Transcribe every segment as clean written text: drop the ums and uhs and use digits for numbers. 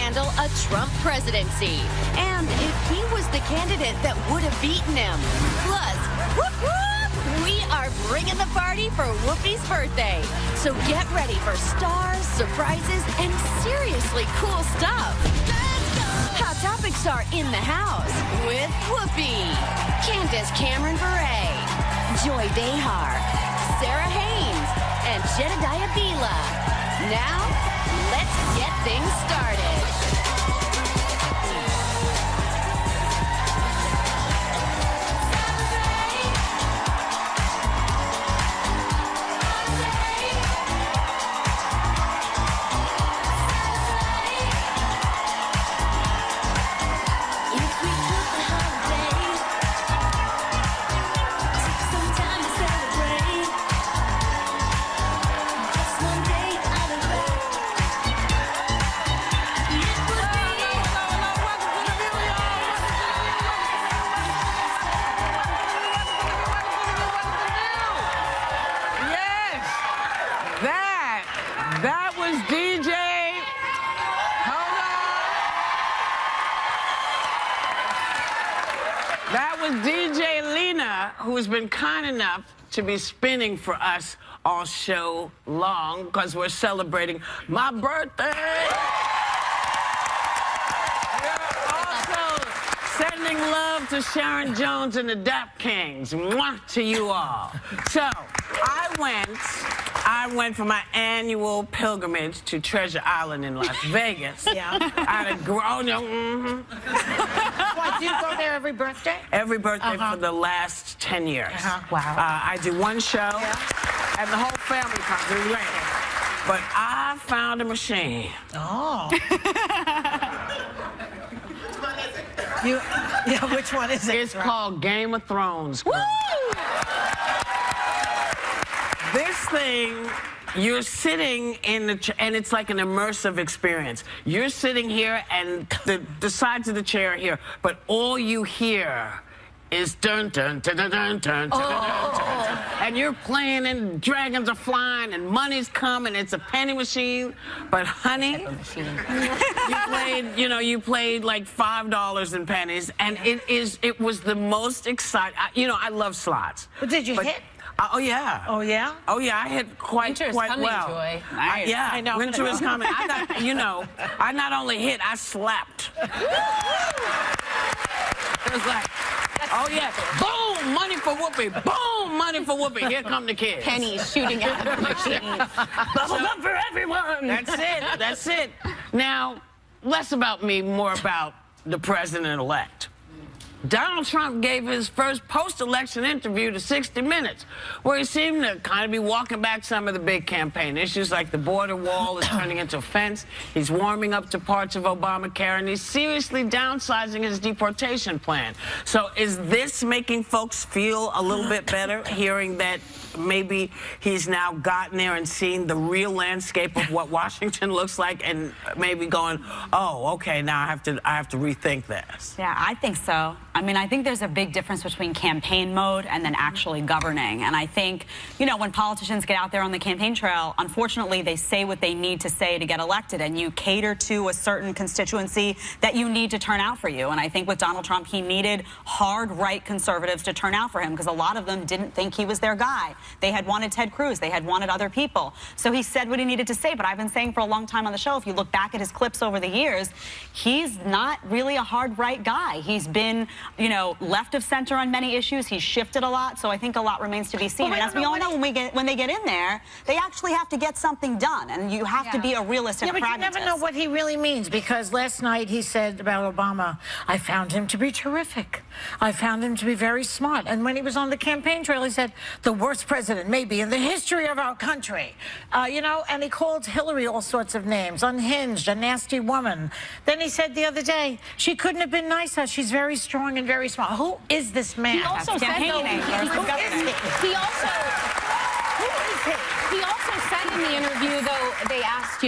handle a Trump presidency, and if he was the candidate that would have beaten him. Plus, whoop whoop, we are bringing the party for Whoopi's birthday. So get ready for stars, surprises, and seriously cool stuff. Hot Topics are in the house with Whoopi, Candace Cameron Bure, Joy Behar, Sarah Haynes, and Jedediah Bila. Now, let's get things started. That was DJ. Hold on. That was DJ Lena, who has been kind enough to be spinning for us all show long because we're celebrating my birthday. We're also sending love to Sharon Jones and the Dap Kings. Mwah to you all. So I went for my annual pilgrimage to Treasure Island in Las Vegas. Yeah. I had grown up. What, do you go there every birthday? Every birthday for the last 10 years. Wow. I do one show, and the whole family comes. It's great. But I found a machine. Oh. Which one is it? It's called Game of Thrones. Woo! This thing, you're sitting in the and it's like an immersive experience. You're sitting here, and the sides of the chair are here, but all you hear is dun dun dun dun dun dun dun, dun, and you're playing, and dragons are flying, and money's coming. It's a penny machine, but honey, you played like $5 in pennies, and it was the most exciting. I love slots. But did you hit? Oh yeah. Oh yeah. Oh yeah. I hit quite coming, well. Joy. Nice. Yeah. I know. Winter is coming. I got. I not only hit, I slapped. It was like, oh yeah, boom, money for Whoopi. Boom, money for Whoopi. Here come the kids. Pennies shooting out of the machine. Bubblegum for everyone. That's it. That's it. Now, less about me, more about the president-elect. Donald Trump gave his first post-election interview to 60 Minutes, where he seemed to kind of be walking back some of the big campaign issues, like the border wall is turning into a fence. He's warming up to parts of Obamacare, and he's seriously downsizing his deportation plan. So is this making folks feel a little bit better, hearing that maybe he's now gotten there and seen the real landscape of what Washington looks like, and maybe going, oh, okay, now I have to rethink this? Yeah, I think so. I mean, I think there's a big difference between campaign mode and then actually governing. And I think, when politicians get out there on the campaign trail, unfortunately, they say what they need to say to get elected, and you cater to a certain constituency that you need to turn out for you. And I think with Donald Trump, he needed hard right conservatives to turn out for him, because a lot of them didn't think he was their guy. They had wanted Ted Cruz. They had wanted other people. So he said what he needed to say. But I've been saying for a long time on the show, if you look back at his clips over the years, he's not really a hard right guy. He's been, left of center on many issues. He's shifted a lot. So I think a lot remains to be seen. And as we all know, when they get in there, they actually have to get something done. And you have to be a realist and pragmatist. But you never know what he really means, because last night he said about Obama, I found him to be terrific. I found him to be very smart. And when he was on the campaign trail, he said, the worst president maybe in the history of our country. And he called Hillary all sorts of names, unhinged, a nasty woman. Then he said the other day, she couldn't have been nicer. She's very strong and very smart. Who is this man? He also said, Who is he? he also said in the interview, though, they asked,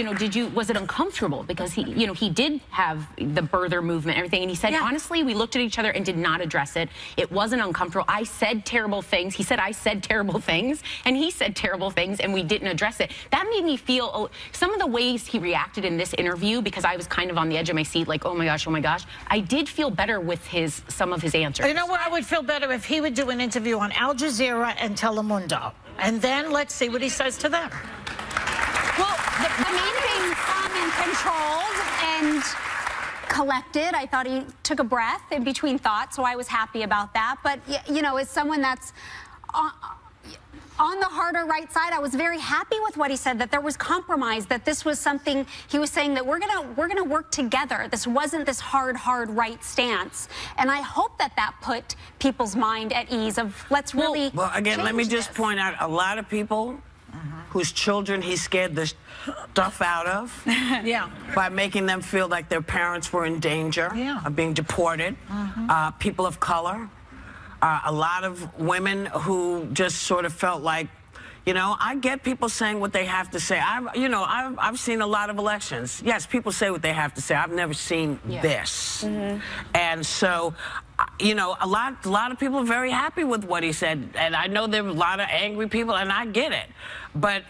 was it uncomfortable? Because he did have the birther movement and everything. And he said, honestly, we looked at each other and did not address it. It wasn't uncomfortable. I said terrible things. He said, I said terrible things. And he said terrible things, and we didn't address it. That made me feel, some of the ways he reacted in this interview, because I was kind of on the edge of my seat, like, oh my gosh, I did feel better with some of his answers. You know what? I would feel better if he would do an interview on Al Jazeera and Telemundo. And then let's see what he says to them. Well, the main thing, calm and controlled and collected. I thought he took a breath in between thoughts, so I was happy about that. But, as someone that's on the harder right side, I was very happy with what he said, that there was compromise, that this was something he was saying that we're gonna work together. This wasn't this hard right stance. And I hope that put people's mind at ease of let's really Well, again, let me just point out a lot of people whose children he scared the stuff out of by making them feel like their parents were in danger of being deported. People of color. A lot of women who just sort of felt like, I get people saying what they have to say. I've seen a lot of elections. Yes, people say what they have to say. I've never seen this. And so, a lot of people are very happy with what he said. And I know there are a lot of angry people, and I get it. But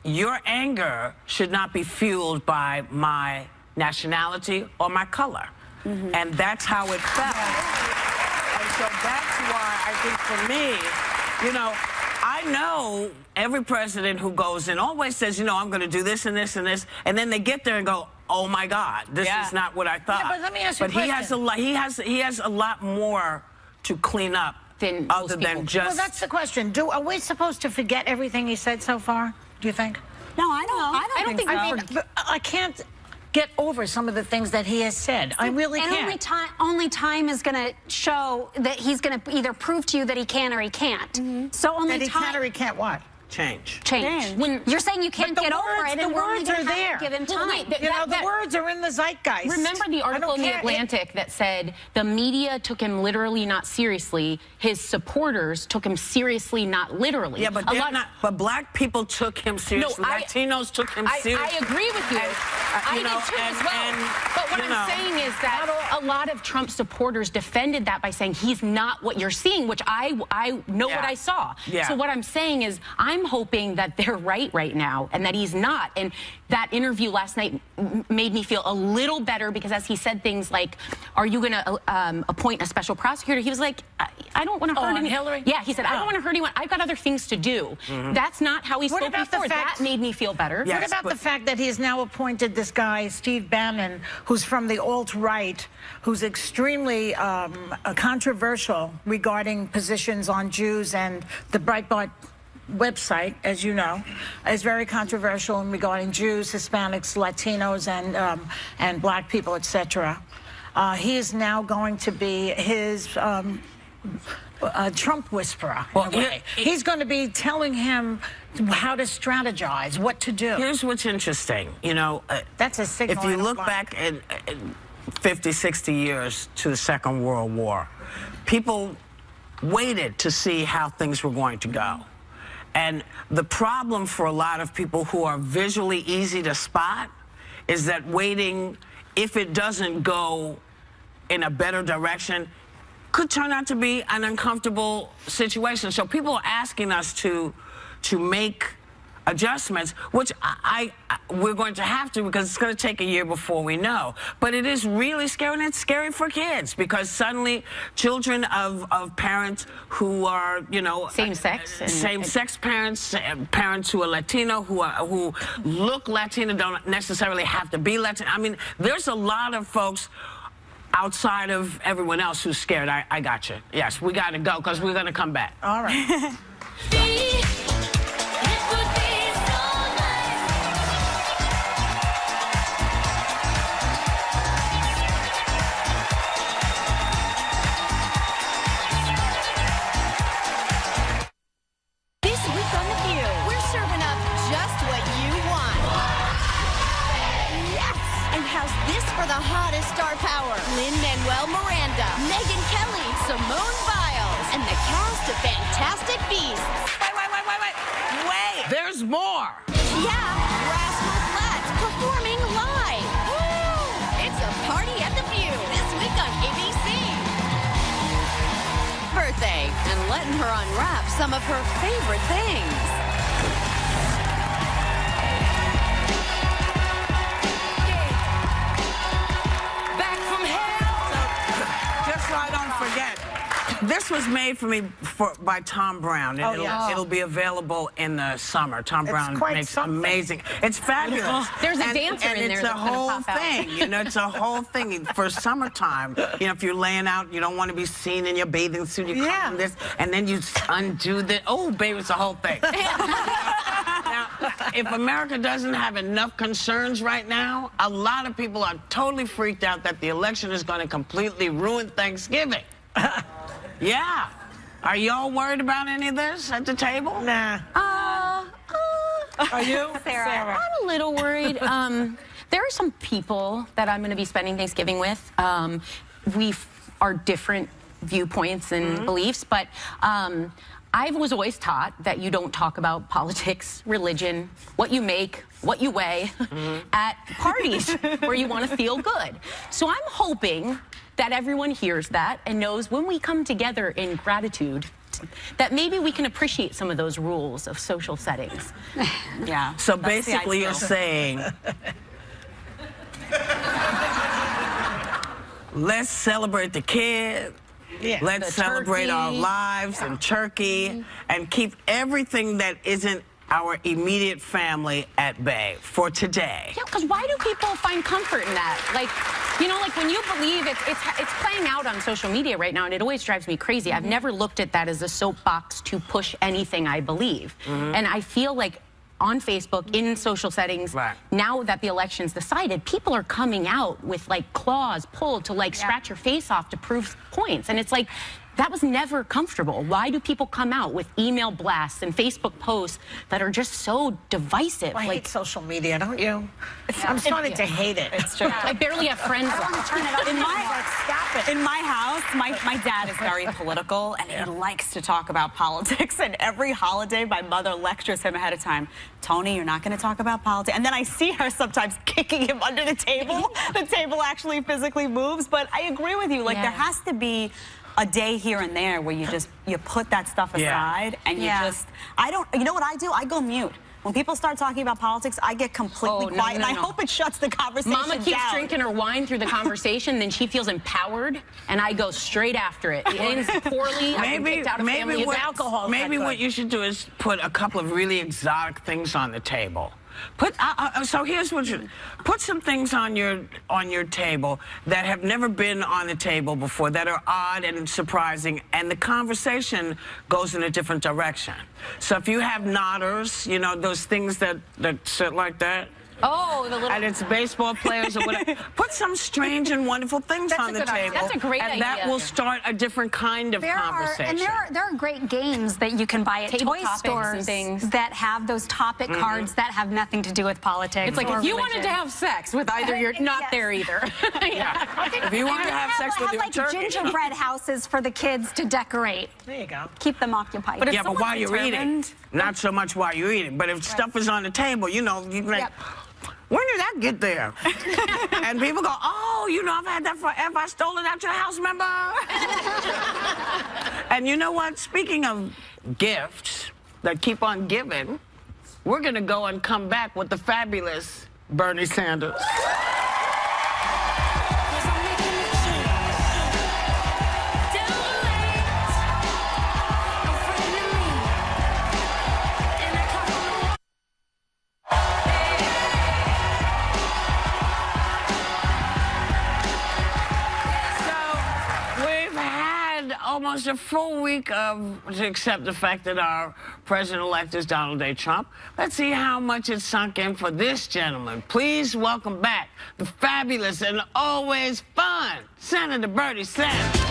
your anger should not be fueled by my nationality or my color. And that's how it felt. So that's why I think for me, I know every president who goes in always says, I'm going to do this and this and this, and then they get there and go, oh my God, this is not what I thought. Yeah, but let me ask you a question. He has a lot more to clean up other than just. Well, that's the question. Are we supposed to forget everything he said so far? Do you think? No, I don't think so. I mean, I can't get over some of the things that he has said. I really can't. Only time is going to show that he's going to either prove to you that he can or he can't. So only that he time. can or he can't what? Change. When you're saying you can't get over it, and we're only going to have to give him time. The words are in the zeitgeist. Remember the article in The Atlantic that said the media took him literally not seriously. His supporters took him seriously not literally. Yeah, but black people took him seriously. Latinos took him seriously. I agree with you. I did too as well. But what I'm saying is that a lot of Trump supporters defended that by saying he's not what you're seeing, which I know what I saw. So what I'm saying is I'm hoping that they're right now and that he's not. And that interview last night made me feel a little better because as he said things like, are you going to appoint a special prosecutor? He was like, I don't want to hurt anyone. Hillary? Yeah, he said, I don't want to hurt anyone. I've got other things to do. That's not how he spoke before. That made me feel better. What about the fact that he has now appointed this guy, Steve Bannon, who's from the alt-right, who's extremely controversial regarding positions on Jews, and the Breitbart website, as you know, is very controversial in regarding Jews, Hispanics, Latinos, and black people, etc. He is now going to be his Trump whisperer. He's going to be telling him how to strategize, what to do. Here's what's interesting. That's a signal. If you look back at 50, 60 years to the Second World War, people waited to see how things were going to go. And the problem for a lot of people who are visually easy to spot is that waiting, if it doesn't go in a better direction, could turn out to be an uncomfortable situation. So people are asking us to make adjustments, which we're going to have to because it's going to take a year before we know. But it is really scary, and it's scary for kids because suddenly children of parents who are, same-sex parents, parents who are Latino, who look Latino, don't necessarily have to be Latino. I mean, there's a lot of folks outside of everyone else who's scared. I got you. Yes, we got to go because we're going to come back. All right. For the hottest star power, Lin-Manuel Miranda, Megyn Kelly, Simone Biles, and the cast of Fantastic Beasts. Wait. There's more. Yeah, Rascal Flatts performing live. Woo! It's a party at the View this week on ABC. Birthday and letting her unwrap some of her favorite things. Back from hell. Just so I don't forget. This was made for me by Tom Brown. And it'll be available in the summer. Tom Brown makes amazing. It's fabulous. There's a dancer in there it's that's a gonna whole pop out. thing. You know, it's a whole thing for summertime. You know, if you're laying out, you don't want to be seen in your bathing suit. You come in this, and then you undo this. Oh, baby, it's a whole thing. Now, if America doesn't have enough concerns right now, a lot of people are totally freaked out that the election is going to completely ruin Thanksgiving. Yeah. Are y'all worried about any of this at the table? Nah. Are you? Sarah. I'm a little worried. There are some people that I'm going to be spending Thanksgiving with. We are different viewpoints and beliefs, but I was always taught that you don't talk about politics, religion, what you make, what you weigh at parties where you want to feel good. So I'm hoping that everyone hears that and knows when we come together in gratitude that maybe we can appreciate some of those rules of social settings. Yeah. So that's the basically you're ideal. saying, let's celebrate the kid. Yeah. Let's The celebrate our turkey. lives and turkey and keep everything that isn't our immediate family at bay for today. Yeah, because why do people find comfort in that? Like, you know, like when you believe it's playing out on social media right now, and it always drives me crazy. I've never looked at that as a soapbox to push anything I believe. And I feel like on Facebook, in social settings, now that the election's decided, people are coming out with like claws pulled to like scratch your face off to prove points. And it's like, that was never comfortable. Why do people come out with email blasts and Facebook posts that are just so divisive? I hate like, social media, don't you? I'm starting to hate it. It's true. I barely have friends. Turn it up. Stop it. In my house, my dad is very political, and he likes to talk about politics. And every holiday, my mother lectures him ahead of time. Tony, you're not going to talk about politics. And then I see her sometimes kicking him under the table. The table actually physically moves. But I agree with you. Like, there has to be a day here and there where you put that stuff aside and you you know what I do? I go mute. When people start talking about politics, I get completely quiet, and I hope it shuts the conversation down. Mama keeps drinking her wine through the conversation, then she feels empowered, and I go straight after it. It ends poorly. I've been kicked out of family with alcohol. Maybe what you should do is put a couple of really exotic things on the table. So here's what you put: some things on your table that have never been on the table before, that are odd and surprising, and the conversation goes in a different direction. So if you have nodders, you know, those things that sit like that. Oh, the little... And it's baseball players or whatever. Put some strange and wonderful things on the table. That's a great idea. And that will start a different kind of conversation. There are great games that you can buy at toy stores that have those topic cards that have nothing to do with politics. It's like if you wanted to have sex with either, you're not there either. If you want to have sex with your like turkey. gingerbread houses for the kids to decorate. There you go. Keep them occupied. But if Yeah, but while you're eating, not so much while you're eating. But if stuff is on the table, you know, you can like, when did that get there? And people go, oh, you know, I've had that forever. I stole it out your house, remember? And you know what? Speaking of gifts that keep on giving, we're going to go and come back with the fabulous Bernie Sanders. Almost a full week to accept the fact that our president-elect is Donald J. Trump. Let's see how much it's sunk in for this gentleman. Please welcome back the fabulous and always fun Senator Bernie Sanders.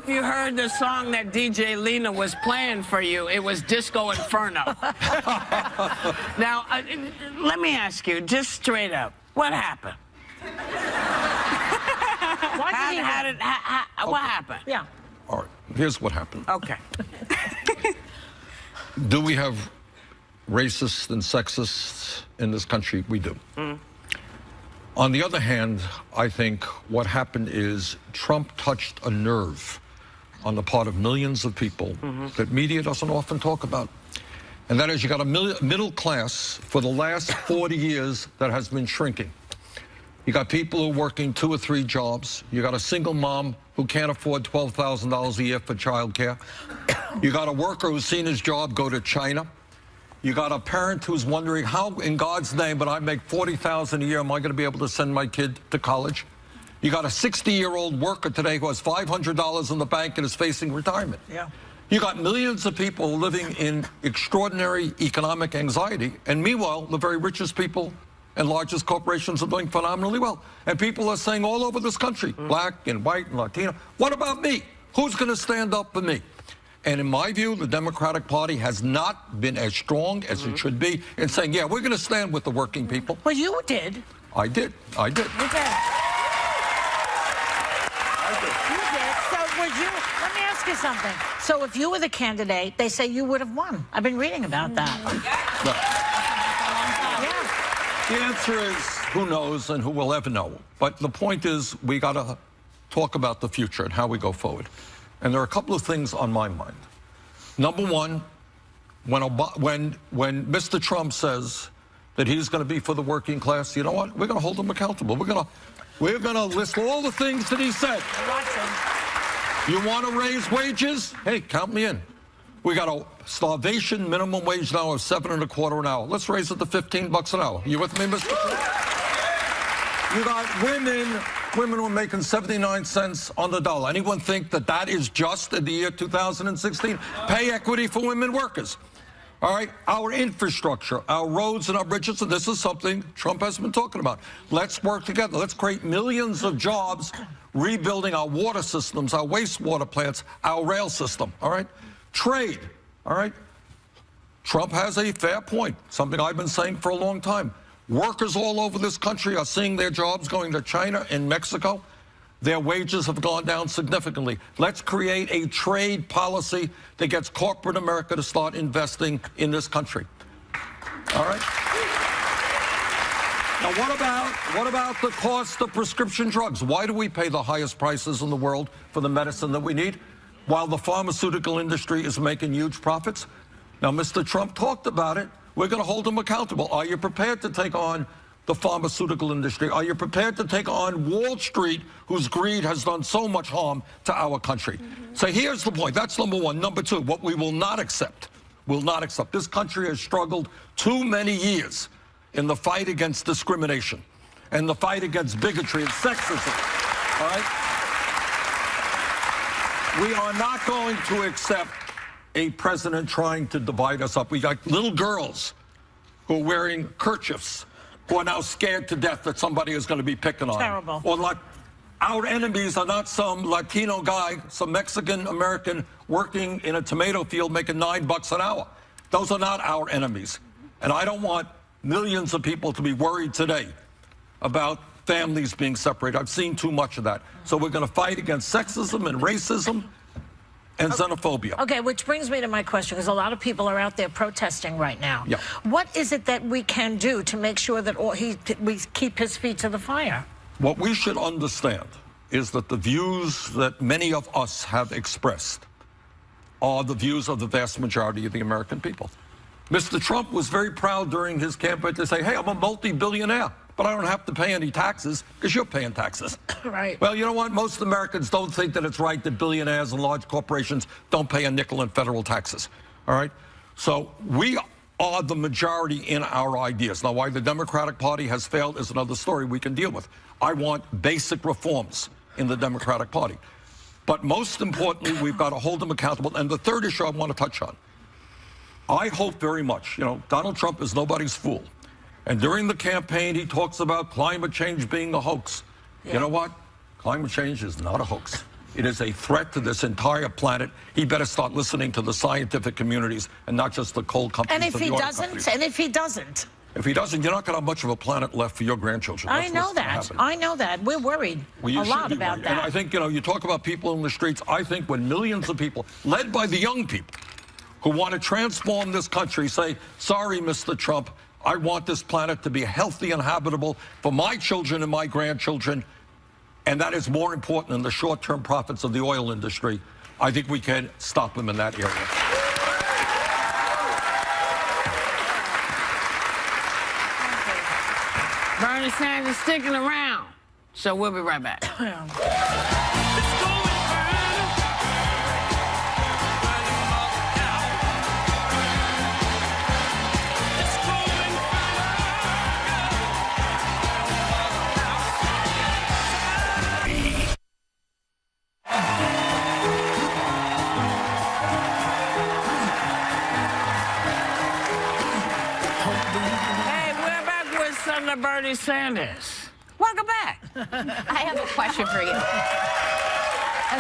if you heard the song that DJ Lena was playing for you, it was Disco Inferno. Now, let me ask you, just straight up, what happened? What happened? Yeah. All right, here's what happened. Okay. Do we have racists and sexists in this country? We do. On the other hand, I think what happened is Trump touched a nerve on the part of millions of people that media doesn't often talk about. And that is, you got a middle class for the last 40 years that has been shrinking. You got people who are working 2 or 3 jobs. You got a single mom who can't afford $12,000 a year for childcare. You got a worker who's seen his job go to China. You got a parent who's wondering, how in God's name, but I make $40,000 a year, am I going to be able to send my kid to college? You got a 60-year-old worker today who has $500 in the bank and is facing retirement. Yeah. You got millions of people living in extraordinary economic anxiety, and meanwhile, the very richest people and largest corporations are doing phenomenally well. And people are saying all over this country, black and white and Latino, what about me? Who's going to stand up for me? And in my view, the Democratic Party has not been as strong as it should be in saying, yeah, we're going to stand with the working people. Well, you did. I did. You did. You did. So would you, let me ask you something. So if you were the candidate, they say you would have won. I've been reading about that. The answer is, who knows and who will ever know. But the point is, we got to talk about the future and how we go forward. And there are a couple of things on my mind. Number one, when Mr. Trump says that he's going to be for the working class, you know what? We're going to hold him accountable. We're going to list all the things that he said. You want to raise wages? Hey, count me in. We got a starvation minimum wage now of $7.25 an hour. Let's raise it to $15 an hour. You with me, Mr. You got women who are making 79 cents on the dollar. Anyone think that that is just in the year 2016? Pay equity for women workers. All right, our infrastructure, our roads and our bridges, and this is something Trump has been talking about. Let's work together. Let's create millions of jobs rebuilding our water systems, our wastewater plants, our rail system, all right? Trade, all right? Trump has a fair point, something I've been saying for a long time. Workers all over this country are seeing their jobs going to China and Mexico. Their wages have gone down significantly. Let's create a trade policy that gets corporate America to start investing in this country. All right? Now, what about the cost of prescription drugs? Why do we pay the highest prices in the world for the medicine that we need, while the pharmaceutical industry is making huge profits? Now, Mr. Trump talked about it. We're going to hold him accountable. Are you prepared to take on the pharmaceutical industry? Are you prepared to take on Wall Street, whose greed has done so much harm to our country? So here's the point. That's number one. Number two, what we will not accept, this country has struggled too many years in the fight against discrimination and the fight against bigotry and sexism. All right? We are not going to accept a president trying to divide us up. We got little girls who are wearing kerchiefs, who are now scared to death that somebody is going to be picking on them. Terrible. Or like, our enemies are not some Latino guy, some Mexican American working in a tomato field making $9 an hour. Those are not our enemies. And I don't want millions of people to be worried today about families being separated. I've seen too much of that. So we're going to fight against sexism and racism and xenophobia. Okay, which brings me to my question, because a lot of people are out there protesting right now. Yeah. What is it that we can do to make sure that we keep his feet to the fire? What we should understand is that the views that many of us have expressed are the views of the vast majority of the American people. Mr. Trump was very proud during his campaign to say, hey, I'm a multi-billionaire, but I don't have to pay any taxes because you're paying taxes. Right. Well, you know what? Most Americans don't think that it's right that billionaires and large corporations don't pay a nickel in federal taxes. All right? So we are the majority in our ideas. Now, why the Democratic Party has failed is another story we can deal with. I want basic reforms in the Democratic Party. But most importantly, we've got to hold them accountable. And the third issue I want to touch on, I hope very much, Donald Trump is nobody's fool. And during the campaign, he talks about climate change being a hoax. Yeah. You know what? Climate change is not a hoax. It is a threat to this entire planet. He better start listening to the scientific communities and not just the coal companies. And if he doesn't, if he doesn't, you're not going to have much of a planet left for your grandchildren. I know that. I know that. We're worried a lot about that. And I think, you talk about people in the streets. I think when millions of people, led by the young people, who want to transform this country, say, sorry, Mr. Trump, I want this planet to be healthy and habitable for my children and my grandchildren, and that is more important than the short-term profits of the oil industry. I think we can stop them in that area. Bernie Sanders sticking around. So we'll be right back. Senator Bernie Sanders. Welcome back. I have a question for you.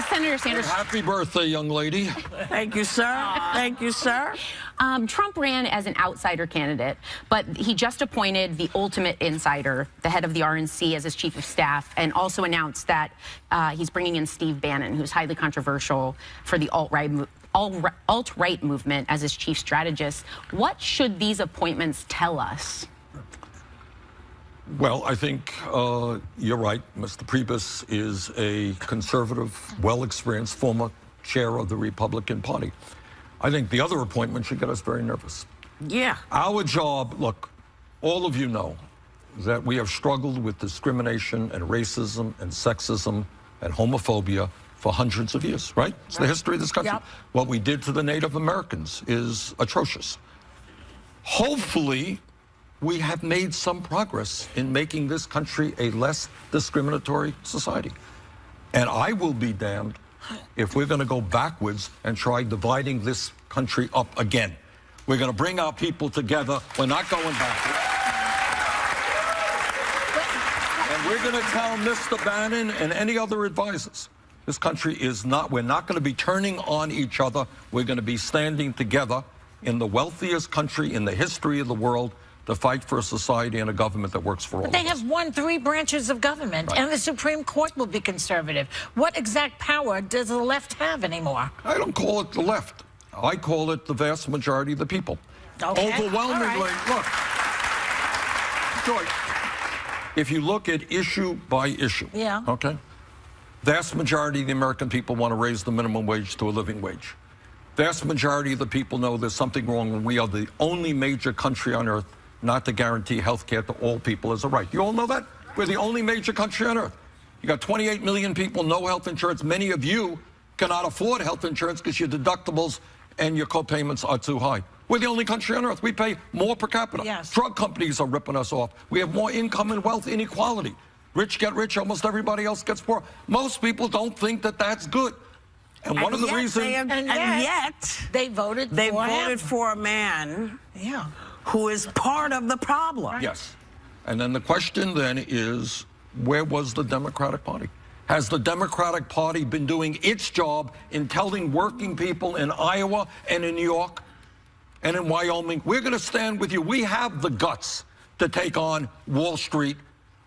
Senator Sanders. Happy birthday, young lady. Thank you, sir. Thank you, sir. Trump ran as an outsider candidate, but he just appointed the ultimate insider, the head of the RNC, as his chief of staff, and also announced that he's bringing in Steve Bannon, who's highly controversial for the alt-right movement, as his chief strategist. What should these appointments tell us? Well, I think you're right. Mr. Priebus is a conservative, well-experienced former chair of the Republican Party. I think the other appointment should get us very nervous. Yeah. Our job, look, all of you know that we have struggled with discrimination and racism and sexism and homophobia for hundreds of years, right? It's the history of this country. Yep. What we did to the Native Americans is atrocious. Hopefully, we have made some progress in making this country a less discriminatory society. And I will be damned if we're going to go backwards and try dividing this country up again. We're going to bring our people together. We're not going backwards. And we're going to tell Mr. Bannon and any other advisors, this country is not, we're not going to be turning on each other. We're going to be standing together in the wealthiest country in the history of the world to fight for a society and a government that works for all of us. They have won 3 branches of government, and the Supreme Court will be conservative. What exact power does the left have anymore? I don't call it the left. I call it the vast majority of the people. Okay. Overwhelmingly, All right. look, Joy, if you look at issue by issue, Yeah. okay, vast majority of the American people want to raise the minimum wage to a living wage. Vast majority of the people know there's something wrong when we are the only major country on earth not to guarantee health care to all people as a right. You all know that? We're the only major country on earth. You got 28 million people, no health insurance. Many of you cannot afford health insurance because your deductibles and your co-payments are too high. We're the only country on earth. We pay more per capita. Yes. Drug companies are ripping us off. We have more income and wealth inequality. Rich get rich, almost everybody else gets poor. Most people don't think that that's good. And one of the reasons... And yet, they voted for a man Yeah. who is part of the problem. Yes. And then the question then is, where was the Democratic Party? Has the Democratic Party been doing its job in telling working people in Iowa and in New York and in Wyoming, we're going to stand with you. We have the guts to take on Wall Street.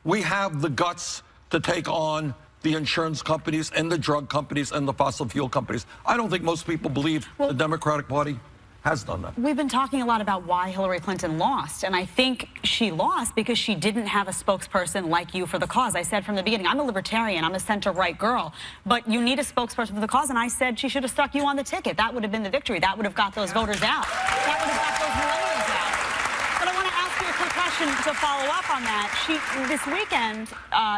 We have the guts to take on the insurance companies and the drug companies and the fossil fuel companies. I don't think most people believe the Democratic Party has done that. We've been talking a lot about why Hillary Clinton lost, and I think she lost because she didn't have a spokesperson like you for the cause. I said from the beginning, I'm a libertarian, I'm a center-right girl, but you need a spokesperson for the cause, and I said she should have stuck you on the ticket. That would have been the victory. That would have got those voters out. That would have got those millennials out. But I want to ask you a quick question to follow up on that. This weekend,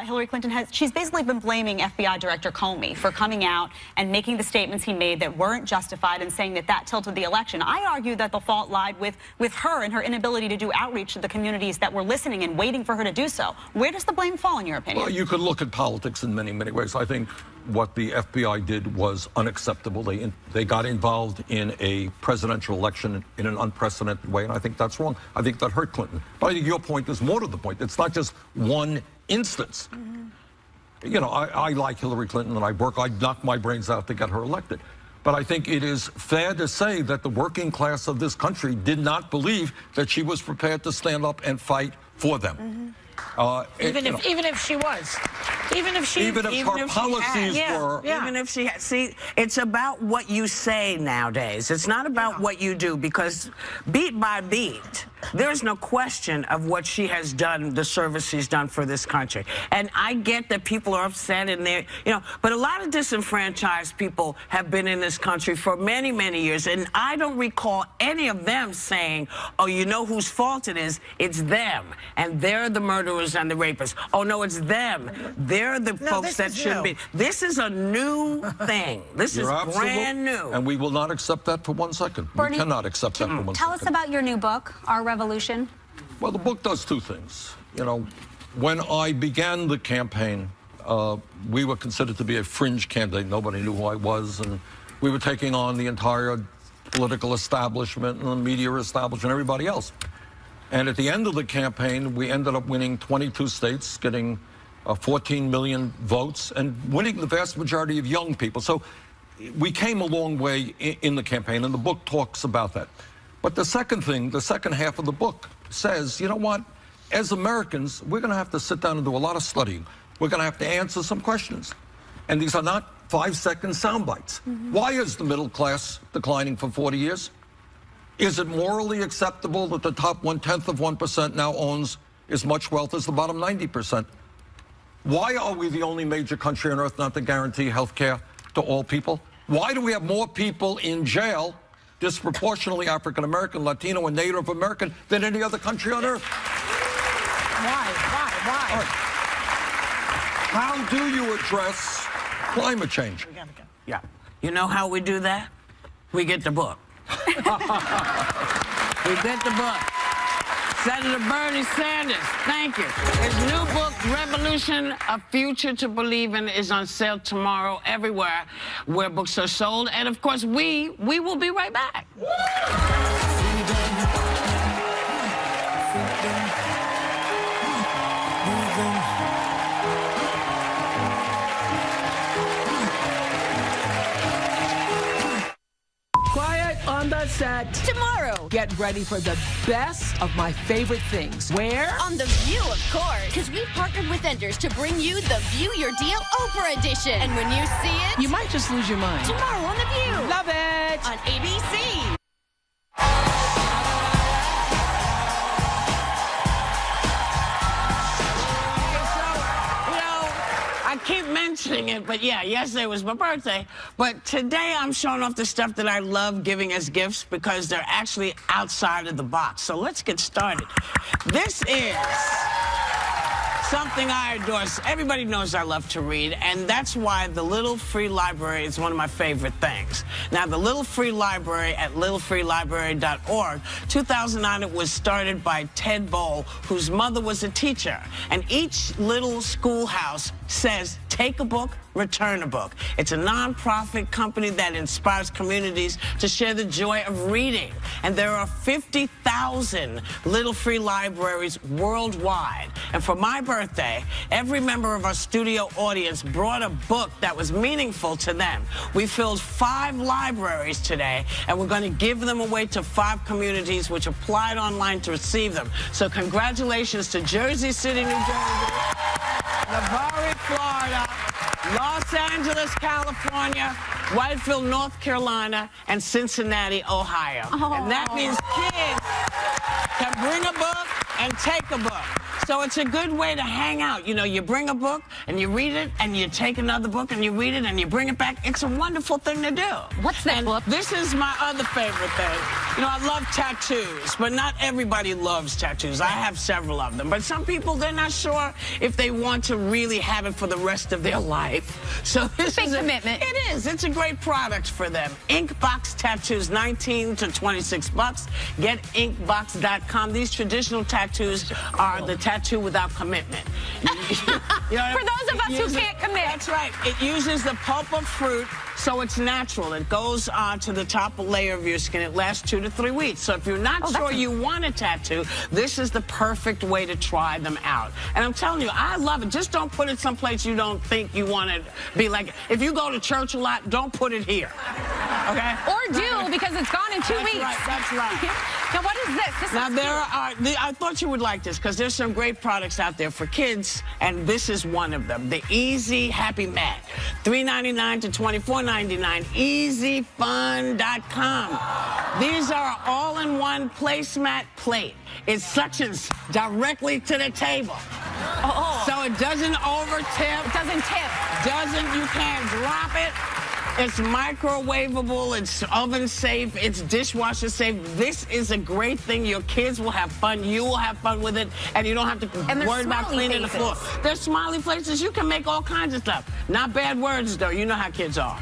Hillary Clinton she's basically been blaming FBI Director Comey for coming out and making the statements he made that weren't justified and saying that tilted the election. I argue that the fault lied with her and her inability to do outreach to the communities that were listening and waiting for her to do so. Where does the blame fall, in your opinion? Well, you could look at politics in many, many ways. I think what the FBI did was unacceptable. They got involved in a presidential election in an unprecedented way, and I think that's wrong. I think that hurt Clinton. But I think your point is more to the point. It's not just one instance. you know, I like Hillary Clinton and I knock my brains out to get her elected. But I think it is fair to say that the working class of this country did not believe that she was prepared to stand up and fight for them. Even if she was. Even if her policies were. Even if she had. See, it's about what you say nowadays. It's not about what you do, because beat by beat, there's no question of what she has done, the service she's done for this country. And I get that people are upset and they're, you know, but a lot of disenfranchised people have been in this country for many, many years. And I don't recall any of them saying, oh, you know whose fault it is? It's them. And they're the murderers and the rapists. Oh, no, it's them. They're the folks that shouldn't be. This is a new thing. This is brand new. And we will not accept that for 1 second. Bernie, we cannot accept that for 1 second. Tell us about your new book, Our Revolution. Well, the book does two things. You know, when I began the campaign, we were considered to be a fringe candidate. Nobody knew who I was, and we were taking on the entire political establishment and the media establishment, everybody else. And at the end of the campaign, we ended up winning 22 states, getting 14 million votes, and winning the vast majority of young people. So we came a long way in the campaign, and the book talks about that. But the second thing, the second half of the book says, you know what? As Americans, we're going to have to sit down and do a lot of studying. We're going to have to answer some questions. And these are not 5-second sound bites. Why is the middle class declining for 40 years? Is it morally acceptable that the top 0.1% now owns as much wealth as the bottom 90%? Why are we the only major country on earth not to guarantee health care to all people? Why do we have more people in jail, disproportionately African American, Latino, and Native American, than any other country on earth? Why? Right. How do you address climate change? Yeah. You know how we do that? We get the book. We get the book. Senator Bernie Sanders, thank you. His new book, Revolution, A Future to Believe In, is on sale tomorrow everywhere where books are sold. And, of course, we will be right back. Quiet on the set. Tomorrow. Get ready for the best of my favorite things. Where? On The View, of course. Because we've partnered with Enders to bring you The View Your Deal Oprah Edition. And when you see it... You might just lose your mind. Tomorrow on The View. Love it. On ABC. I keep mentioning it, but yeah, yesterday was my birthday. But today I'm showing off the stuff that I love giving as gifts because they're actually outside of the box. So let's get started. This is something I adore. Everybody knows I love to read, and that's why the Little Free Library is one of my favorite things. Now, the Little Free Library at littlefreelibrary.org, 2009, it was started by Ted Bowl, whose mother was a teacher. And each little schoolhouse says, take a book, return a book. It's a nonprofit company that inspires communities to share the joy of reading. And there are 50,000 Little Free Libraries worldwide. And for my birthday, every member of our studio audience brought a book that was meaningful to them. We filled 5 libraries today, and we're going to give them away to 5 communities which applied online to receive them. So congratulations to Jersey City, New Jersey, Navarre, Florida, Los Angeles, California, Whitefield, North Carolina, and Cincinnati, Ohio. And that means kids can bring a book and take a book. So it's a good way to hang out. You know, you bring a book and you read it, and you take another book and you read it and you bring it back. It's a wonderful thing to do. What's that book? This is my other favorite thing. You know, I love tattoos, but not everybody loves tattoos. I have several of them. But some people, they're not sure if they want to really have it for the rest of their life. So this Big is commitment. It is. It's a great product for them. Inkbox tattoos, $19 to $26. Get inkbox.com. These traditional tattoos are the tattoo without commitment. For those of us who can't commit. That's right. It uses the pulp of fruit, So it's natural. It goes to the top layer of your skin. It lasts 2 to 3 weeks. So if you're not sure you want a tattoo, this is the perfect way to try them out. And I'm telling you, I love it. Just don't put it someplace you don't think you want to be. Like, if you go to church a lot, don't put it here. Okay? Or do, because it's gone in 2 weeks. Right, that's right. Now, what is this? Now, I thought you would like this because there's some great products out there for kids, and this is one of them. The Easy Happy Mat. $3.99 to $24.99. EasyFun.com. These are all-in-one placemat plate. It suctions directly to the table. So it doesn't over-tip. It doesn't tip. You can't drop it. It's microwavable, it's oven safe, it's dishwasher safe. This is a great thing. Your kids will have fun, you will have fun with it, and you don't have to worry about cleaning the floor. There's smiley faces. You can make all kinds of stuff. Not bad words, though. You know how kids are.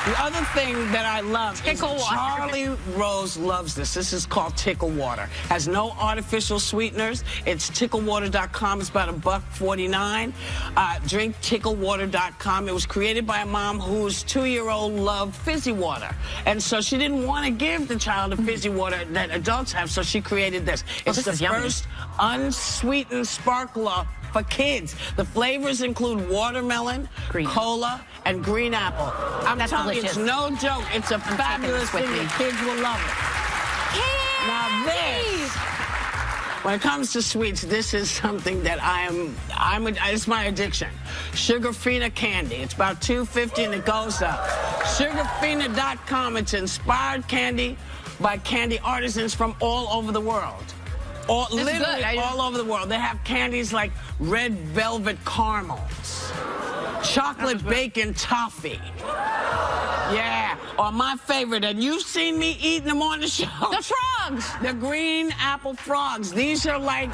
The other thing that I love is Charlie Rose loves this. This is called Tickle Water. Has no artificial sweeteners. It's ticklewater.com. It's about $1.49. Drink ticklewater.com. It was created by a mom whose 2-year-old loved fizzy water. And so she didn't want to give the child the fizzy water that adults have, so she created this. It's the first unsweetened sparkler for kids. The flavors include watermelon, cola, and green apple. I'm telling you, it's no joke. It's a fabulous thing. The kids will love it. Now this, when it comes to sweets, this is something that it's my addiction. Sugarfina candy. It's about $2.50 and it goes up. Sugarfina.com. It's inspired candy by candy artisans from all over the world. Literally all over the world. They have candies like red velvet caramels, chocolate bacon toffee. Yeah, or my favorite, and you've seen me eating them on the show. The frogs. The green apple frogs. These are like,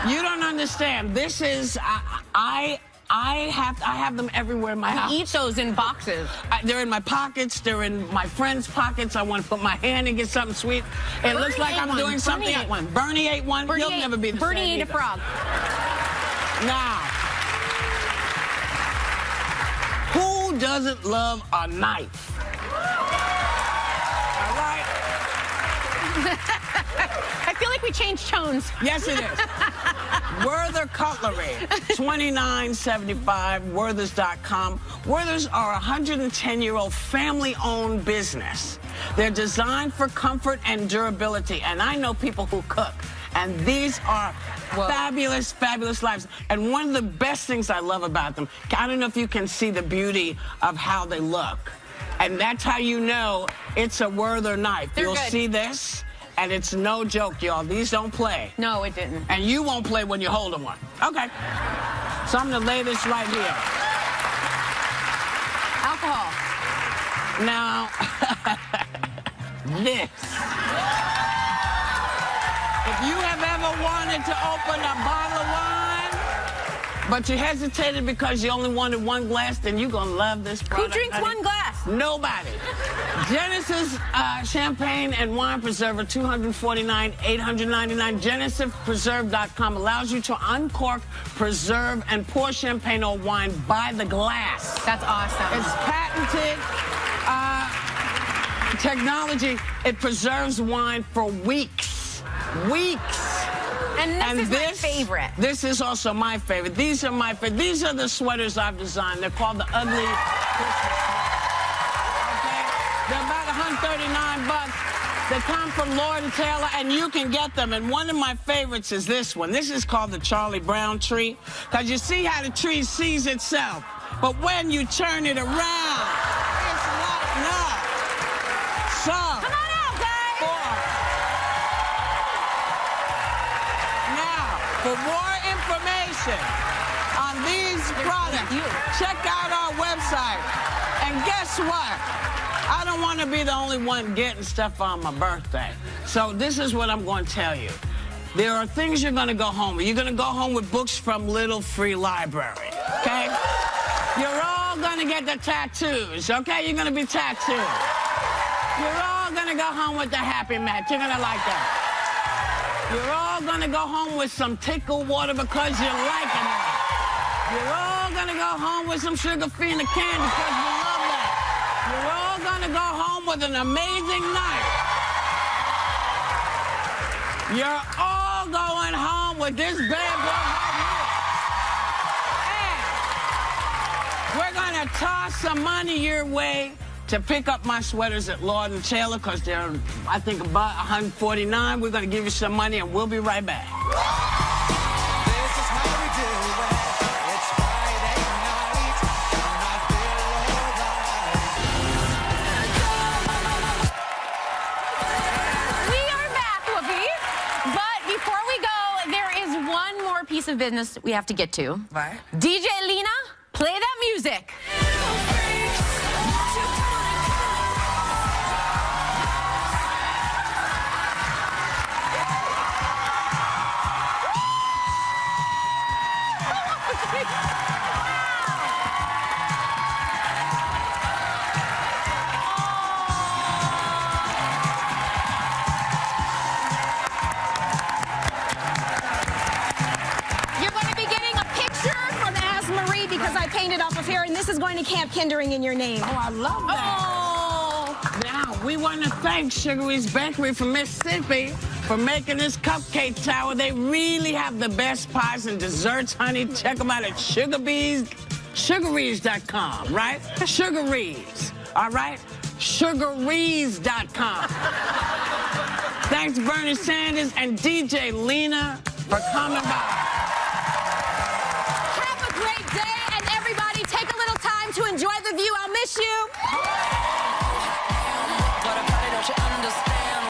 you don't understand. This is, I have them everywhere in my house. You eat those in boxes. They're in my pockets. They're in my friends' pockets. I want to put my hand and get something sweet. It looks like I'm doing something. Bernie ate one. You'll never be the same. Bernie ate a frog. Now, who doesn't love a knife? All right. I feel like we changed tones. Yes, it is. Werther Cutlery, $29.75, Werthers.com. Werthers are a 110-year-old family-owned business. They're designed for comfort and durability, and I know people who cook, and these are fabulous, fabulous lives. And one of the best things I love about them, I don't know if you can see the beauty of how they look, and that's how you know it's a Werther knife. You'll see this. And it's no joke, y'all. These don't play. No, it didn't. And you won't play when you're holding one. Okay. So I'm going to lay this right here. Alcohol. Now, this. If you have ever wanted to open a bottle of wine, but you hesitated because you only wanted one glass, then you're going to love this product. Who drinks one glass? Nobody. Genesis Champagne and Wine Preserver, $249, $899. GenesisPreserve.com allows you to uncork, preserve, and pour champagne or wine by the glass. That's awesome. It's patented technology. It preserves wine for weeks. Weeks. And this is my favorite. This is also my favorite. These are my favorite. These are the sweaters I've designed. They're called the Ugly Christmas. Okay? They're about $139. They come from Lord & Taylor, and you can get them. And one of my favorites is this one. This is called the Charlie Brown tree, because you see how the tree sees itself. But when you turn it around, it's lighting up. So, come on out, guys. Now, for more information on these products, check out our website. And guess what? I don't want to be the only one getting stuff on my birthday. So this is what I'm going to tell you. There are things you're going to go home with. You're going to go home with books from Little Free Library, okay? You're all going to get the tattoos, okay? You're going to be tattooed. You're all going to go home with the Happy Mat. You're going to like that. You're all going to go home with some Tickle Water because you're liking it. You're all gonna go home with some Sugar Fiend candy because we love that. You're all gonna go home with an amazing night. You're all going home with this bad boy right here. And we're gonna toss some money your way to pick up my sweaters at Lord & Taylor because they're, I think, about $149. We're gonna give you some money and we'll be right back. This is how we do it. It's Friday night, and I feel alright. We are back, Whoopi. But before we go, there is one more piece of business we have to get to. Right. DJ Lena, play that music. You're going to be getting a picture from As Marie because I painted off of here, and this is going to Camp Kindering in your name. Oh, I love that. Oh. Now, we want to thank Sugary's Bakery from Mississippi for making this cupcake tower. They really have the best pies and desserts, honey. Check them out at Sugarees.com, right? Sugarees, all right? Sugarees.com. Thanks, Bernie Sanders and DJ Lena, for coming by.